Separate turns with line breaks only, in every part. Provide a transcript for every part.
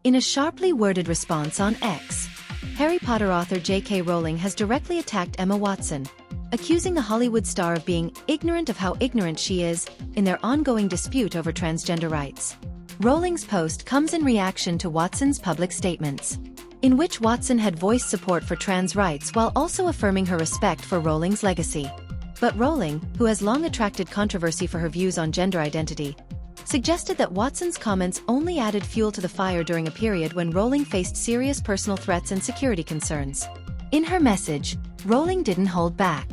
In a sharply worded response on X, Harry Potter author J.K. Rowling has directly attacked Emma Watson, accusing the Hollywood star of being ignorant of how ignorant she is in their ongoing dispute over transgender rights. Rowling's post comes in reaction to Watson's public statements, in which Watson had voiced support for trans rights while also affirming her respect for Rowling's legacy. But Rowling, who has long attracted controversy for her views on gender identity, suggested that Watson's comments only added fuel to the fire during a period when Rowling faced serious personal threats and security concerns. In her message, Rowling didn't hold back.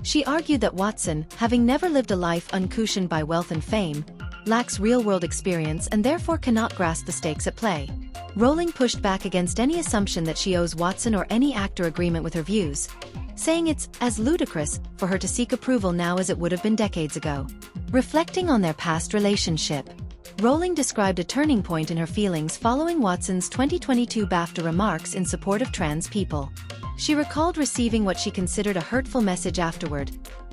She argued that Watson, having never lived a life uncushioned by wealth and fame, lacks real-world experience and therefore cannot grasp the stakes at play. Rowling pushed back against any assumption that she owes Watson or any actor agreement with her views, saying it's as ludicrous for her to seek approval now as it would have been decades ago. Reflecting on their past relationship, Rowling described a turning point in her feelings following Watson's 2022 BAFTA remarks in support of trans people. She recalled receiving what she considered a hurtful message afterward,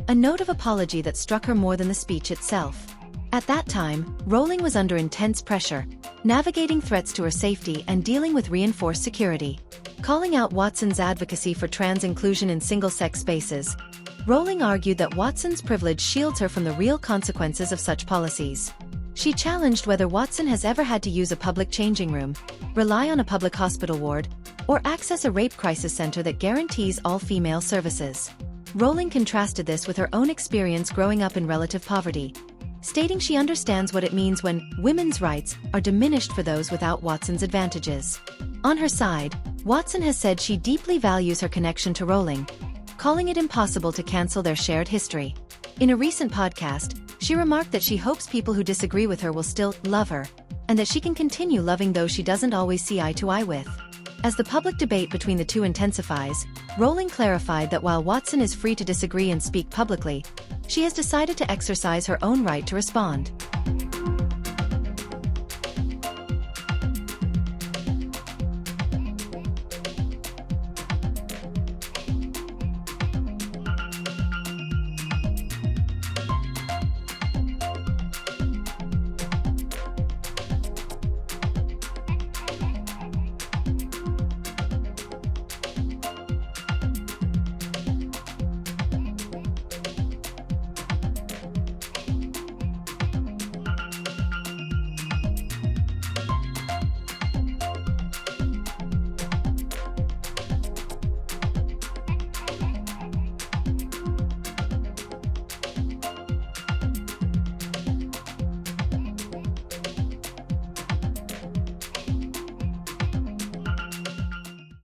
a note of apology that struck her more than the speech itself. At that time, Rowling was under intense pressure, navigating threats to her safety and dealing with reinforced security. Calling out Watson's advocacy for trans inclusion in single-sex spaces, Rowling argued that Watson's privilege shields her from the real consequences of such policies. She challenged whether Watson has ever had to use a public changing room, rely on a public hospital ward, or access a rape crisis center that guarantees all female services. Rowling contrasted this with her own experience growing up in relative poverty, stating she understands what it means when women's rights are diminished for those without Watson's advantages. On her side, Watson has said she deeply values her connection to Rowling, calling it impossible to cancel their shared history. In a recent podcast, she remarked that she hopes people who disagree with her will still love her, and that she can continue loving those she doesn't always see eye to eye with. As the public debate between the two intensifies, Rowling clarified that while Watson is free to disagree and speak publicly, she has decided to exercise her own right to respond.